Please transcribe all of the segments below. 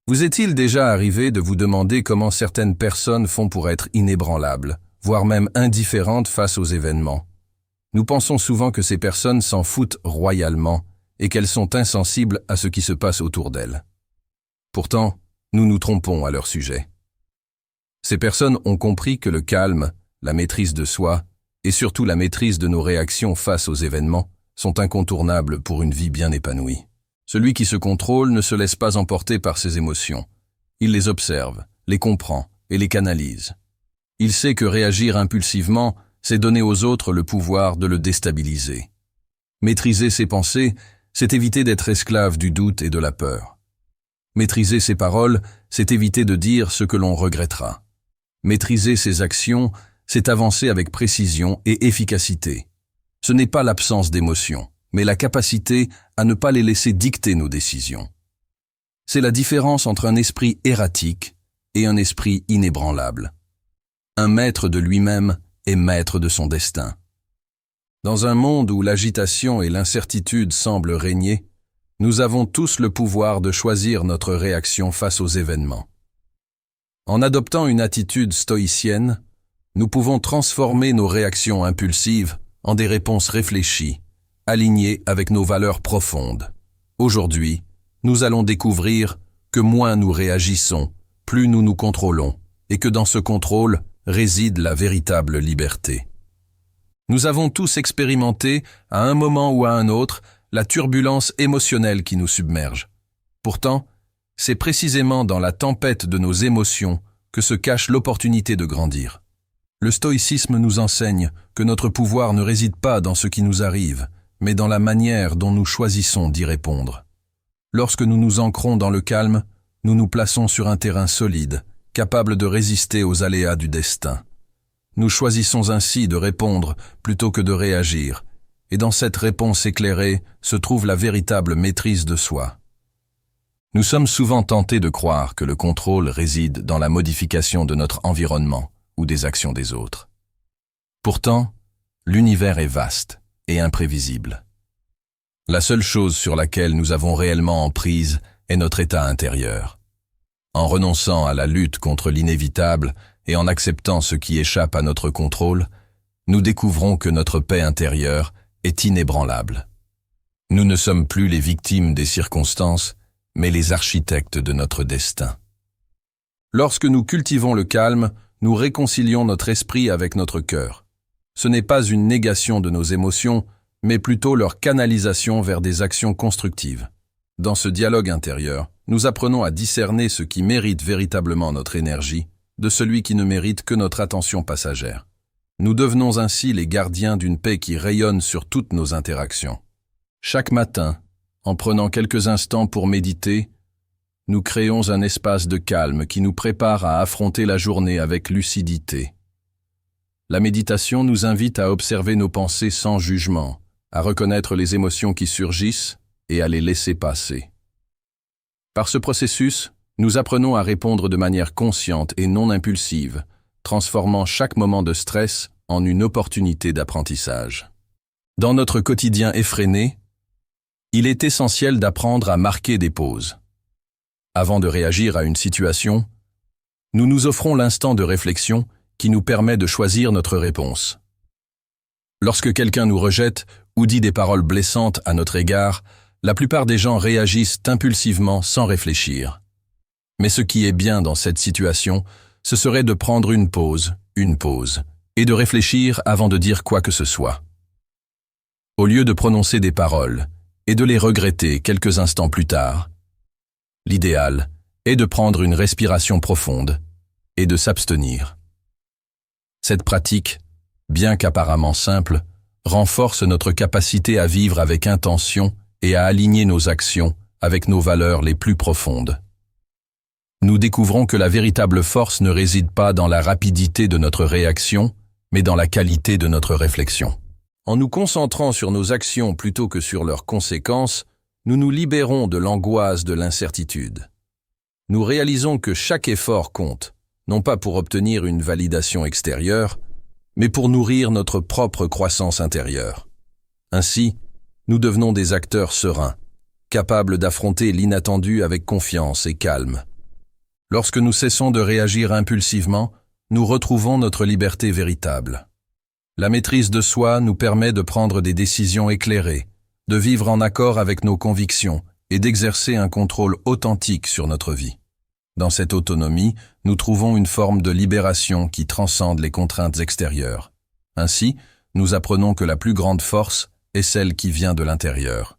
Vous est-il déjà arrivé de vous demander comment certaines personnes font pour être inébranlables, voire même indifférentes face aux événements? Nous pensons souvent que ces personnes s'en foutent royalement et qu'elles sont insensibles à ce qui se passe autour d'elles. Pourtant, nous nous trompons à leur sujet. Ces personnes ont compris que le calme, la maîtrise de soi et surtout la maîtrise de nos réactions face aux événements sont incontournables pour une vie bien épanouie. Celui qui se contrôle ne se laisse pas emporter par ses émotions. Il les observe, les comprend et les canalise. Il sait que réagir impulsivement, c'est donner aux autres le pouvoir de le déstabiliser. Maîtriser ses pensées, c'est éviter d'être esclave du doute et de la peur. Maîtriser ses paroles, c'est éviter de dire ce que l'on regrettera. Maîtriser ses actions, c'est avancer avec précision et efficacité. Ce n'est pas l'absence d'émotions, mais la capacité à ne pas les laisser dicter nos décisions. C'est la différence entre un esprit erratique et un esprit inébranlable. Un maître de lui-même est maître de son destin. Dans un monde où l'agitation et l'incertitude semblent régner, nous avons tous le pouvoir de choisir notre réaction face aux événements. En adoptant une attitude stoïcienne, nous pouvons transformer nos réactions impulsives en des réponses réfléchies, alignées avec nos valeurs profondes. Aujourd'hui, nous allons découvrir que moins nous réagissons, plus nous nous contrôlons, et que dans ce contrôle réside la véritable liberté. Nous avons tous expérimenté, à un moment ou à un autre, la turbulence émotionnelle qui nous submerge. Pourtant, c'est précisément dans la tempête de nos émotions que se cache l'opportunité de grandir. Le stoïcisme nous enseigne que notre pouvoir ne réside pas dans ce qui nous arrive, mais dans la manière dont nous choisissons d'y répondre. Lorsque nous nous ancrons dans le calme, nous nous plaçons sur un terrain solide, capable de résister aux aléas du destin. Nous choisissons ainsi de répondre plutôt que de réagir, et dans cette réponse éclairée se trouve la véritable maîtrise de soi. Nous sommes souvent tentés de croire que le contrôle réside dans la modification de notre environnement ou des actions des autres. Pourtant, l'univers est vaste et imprévisible. La seule chose sur laquelle nous avons réellement emprise est notre état intérieur. En renonçant à la lutte contre l'inévitable et en acceptant ce qui échappe à notre contrôle, nous découvrons que notre paix intérieure est inébranlable. Nous ne sommes plus les victimes des circonstances, mais les architectes de notre destin. Lorsque nous cultivons le calme, nous réconcilions notre esprit avec notre cœur. Ce n'est pas une négation de nos émotions, mais plutôt leur canalisation vers des actions constructives. Dans ce dialogue intérieur, nous apprenons à discerner ce qui mérite véritablement notre énergie de celui qui ne mérite que notre attention passagère. Nous devenons ainsi les gardiens d'une paix qui rayonne sur toutes nos interactions. Chaque matin, en prenant quelques instants pour méditer, nous créons un espace de calme qui nous prépare à affronter la journée avec lucidité. La méditation nous invite à observer nos pensées sans jugement, à reconnaître les émotions qui surgissent et à les laisser passer. Par ce processus, nous apprenons à répondre de manière consciente et non impulsive, transformant chaque moment de stress en une opportunité d'apprentissage. Dans notre quotidien effréné, il est essentiel d'apprendre à marquer des pauses. Avant de réagir à une situation, nous nous offrons l'instant de réflexion qui nous permet de choisir notre réponse. Lorsque quelqu'un nous rejette ou dit des paroles blessantes à notre égard, la plupart des gens réagissent impulsivement sans réfléchir. Mais ce qui est bien dans cette situation, ce serait de prendre une pause, et de réfléchir avant de dire quoi que ce soit. Au lieu de prononcer des paroles, et de les regretter quelques instants plus tard, l'idéal est de prendre une respiration profonde et de s'abstenir. Cette pratique, bien qu'apparemment simple, renforce notre capacité à vivre avec intention et à aligner nos actions avec nos valeurs les plus profondes. Nous découvrons que la véritable force ne réside pas dans la rapidité de notre réaction, mais dans la qualité de notre réflexion. En nous concentrant sur nos actions plutôt que sur leurs conséquences, nous nous libérons de l'angoisse de l'incertitude. Nous réalisons que chaque effort compte, non pas pour obtenir une validation extérieure, mais pour nourrir notre propre croissance intérieure. Ainsi, nous devenons des acteurs sereins, capables d'affronter l'inattendu avec confiance et calme, Lorsque nous cessons de réagir impulsivement, nous retrouvons notre liberté véritable. La maîtrise de soi nous permet de prendre des décisions éclairées, de vivre en accord avec nos convictions et d'exercer un contrôle authentique sur notre vie. Dans cette autonomie, nous trouvons une forme de libération qui transcende les contraintes extérieures. Ainsi, nous apprenons que la plus grande force est celle qui vient de l'intérieur.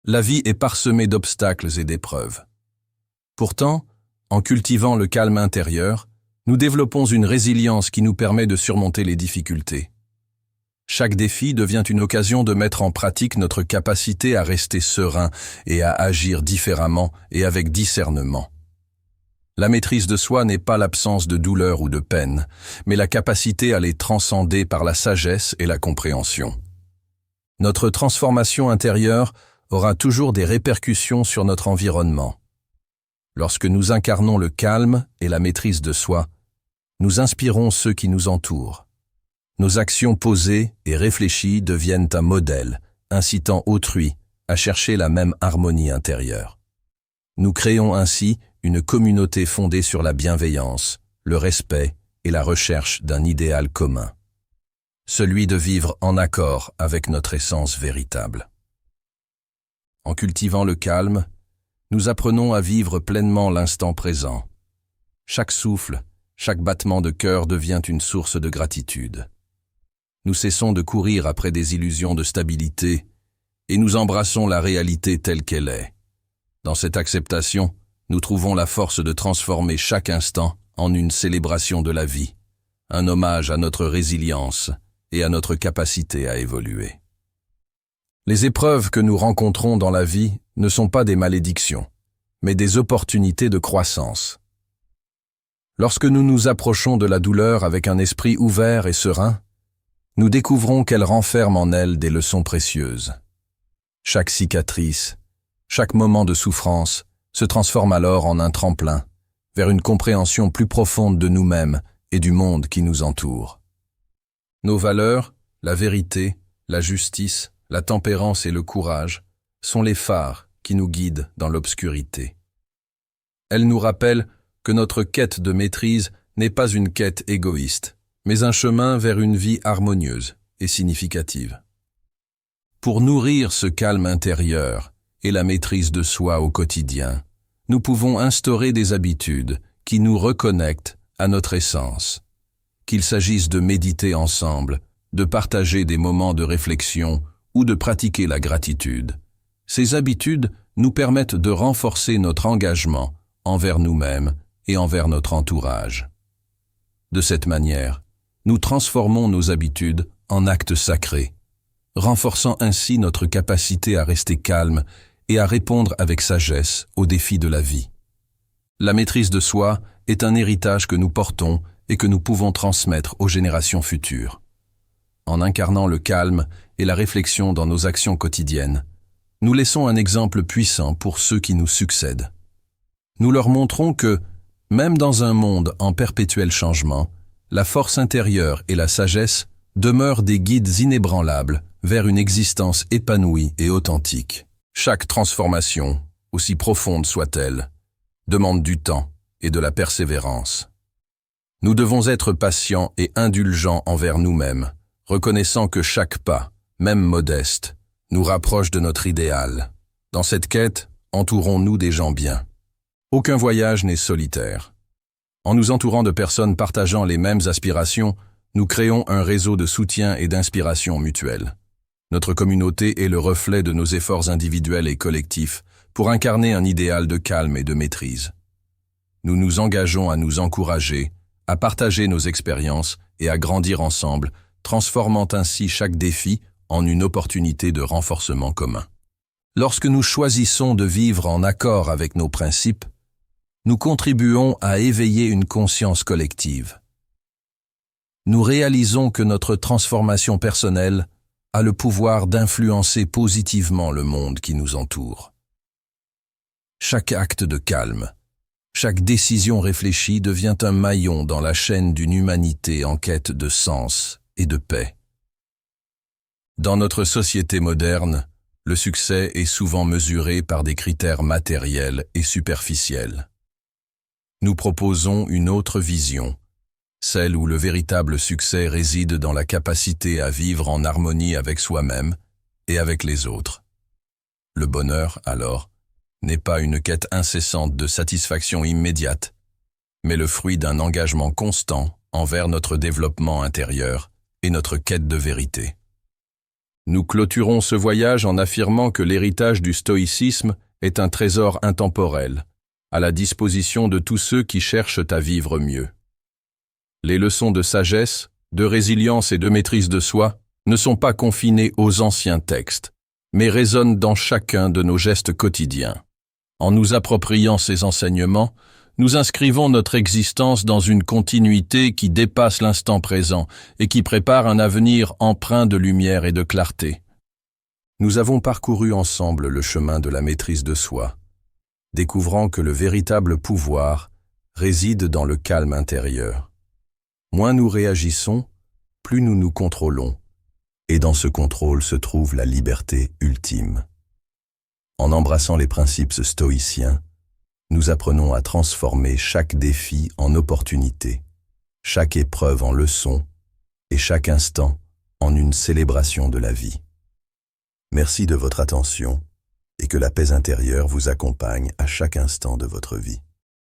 La vie est parsemée d'obstacles et d'épreuves. Pourtant, en cultivant le calme intérieur, nous développons une résilience qui nous permet de surmonter les difficultés. Chaque défi devient une occasion de mettre en pratique notre capacité à rester serein et à agir différemment et avec discernement. La maîtrise de soi n'est pas l'absence de douleur ou de peine, mais la capacité à les transcender par la sagesse et la compréhension. Notre transformation intérieure aura toujours des répercussions sur notre environnement. Lorsque nous incarnons le calme et la maîtrise de soi, nous inspirons ceux qui nous entourent. Nos actions posées et réfléchies deviennent un modèle, incitant autrui à chercher la même harmonie intérieure. Nous créons ainsi une communauté fondée sur la bienveillance, le respect et la recherche d'un idéal commun. Celui de vivre en accord avec notre essence véritable. En cultivant le calme, nous apprenons à vivre pleinement l'instant présent. Chaque souffle, chaque battement de cœur devient une source de gratitude. Nous cessons de courir après des illusions de stabilité et nous embrassons la réalité telle qu'elle est. Dans cette acceptation, nous trouvons la force de transformer chaque instant en une célébration de la vie, un hommage à notre résilience et à notre capacité à évoluer. Les épreuves que nous rencontrons dans la vie ne sont pas des malédictions, mais des opportunités de croissance. Lorsque nous nous approchons de la douleur avec un esprit ouvert et serein, nous découvrons qu'elle renferme en elle des leçons précieuses. Chaque cicatrice, chaque moment de souffrance se transforme alors en un tremplin vers une compréhension plus profonde de nous-mêmes et du monde qui nous entoure. Nos valeurs, la vérité, la justice, la tempérance et le courage sont les phares qui nous guident dans l'obscurité. Elles nous rappellent que notre quête de maîtrise n'est pas une quête égoïste, mais un chemin vers une vie harmonieuse et significative. Pour nourrir ce calme intérieur et la maîtrise de soi au quotidien, nous pouvons instaurer des habitudes qui nous reconnectent à notre essence. Qu'il s'agisse de méditer ensemble, de partager des moments de réflexion ou de pratiquer la gratitude. Ces habitudes nous permettent de renforcer notre engagement envers nous-mêmes et envers notre entourage. De cette manière, nous transformons nos habitudes en actes sacrés, renforçant ainsi notre capacité à rester calme et à répondre avec sagesse aux défis de la vie. La maîtrise de soi est un héritage que nous portons et que nous pouvons transmettre aux générations futures. En incarnant le calme et la réflexion dans nos actions quotidiennes, nous laissons un exemple puissant pour ceux qui nous succèdent. Nous leur montrons que, même dans un monde en perpétuel changement, la force intérieure et la sagesse demeurent des guides inébranlables vers une existence épanouie et authentique. Chaque transformation, aussi profonde soit-elle, demande du temps et de la persévérance. Nous devons être patients et indulgents envers nous-mêmes, reconnaissant que chaque pas, même modeste, nous rapproche de notre idéal. Dans cette quête, entourons-nous des gens bien. Aucun voyage n'est solitaire. En nous entourant de personnes partageant les mêmes aspirations, nous créons un réseau de soutien et d'inspiration mutuelle. Notre communauté est le reflet de nos efforts individuels et collectifs pour incarner un idéal de calme et de maîtrise. Nous nous engageons à nous encourager, à partager nos expériences et à grandir ensemble, transformant ainsi chaque défi en une opportunité de renforcement commun. Lorsque nous choisissons de vivre en accord avec nos principes, nous contribuons à éveiller une conscience collective. Nous réalisons que notre transformation personnelle a le pouvoir d'influencer positivement le monde qui nous entoure. Chaque acte de calme, chaque décision réfléchie devient un maillon dans la chaîne d'une humanité en quête de sens et de paix. Dans notre société moderne, le succès est souvent mesuré par des critères matériels et superficiels. Nous proposons une autre vision, celle où le véritable succès réside dans la capacité à vivre en harmonie avec soi-même et avec les autres. Le bonheur, alors, n'est pas une quête incessante de satisfaction immédiate, mais le fruit d'un engagement constant envers notre développement intérieur et notre quête de vérité. Nous clôturons ce voyage en affirmant que l'héritage du stoïcisme est un trésor intemporel, à la disposition de tous ceux qui cherchent à vivre mieux. Les leçons de sagesse, de résilience et de maîtrise de soi ne sont pas confinées aux anciens textes, mais résonnent dans chacun de nos gestes quotidiens. En nous appropriant ces enseignements, nous inscrivons notre existence dans une continuité qui dépasse l'instant présent et qui prépare un avenir empreint de lumière et de clarté. Nous avons parcouru ensemble le chemin de la maîtrise de soi, découvrant que le véritable pouvoir réside dans le calme intérieur. Moins nous réagissons, plus nous nous contrôlons, et dans ce contrôle se trouve la liberté ultime. En embrassant les principes stoïciens, nous apprenons à transformer chaque défi en opportunité, chaque épreuve en leçon et chaque instant en une célébration de la vie. Merci de votre attention et que la paix intérieure vous accompagne à chaque instant de votre vie.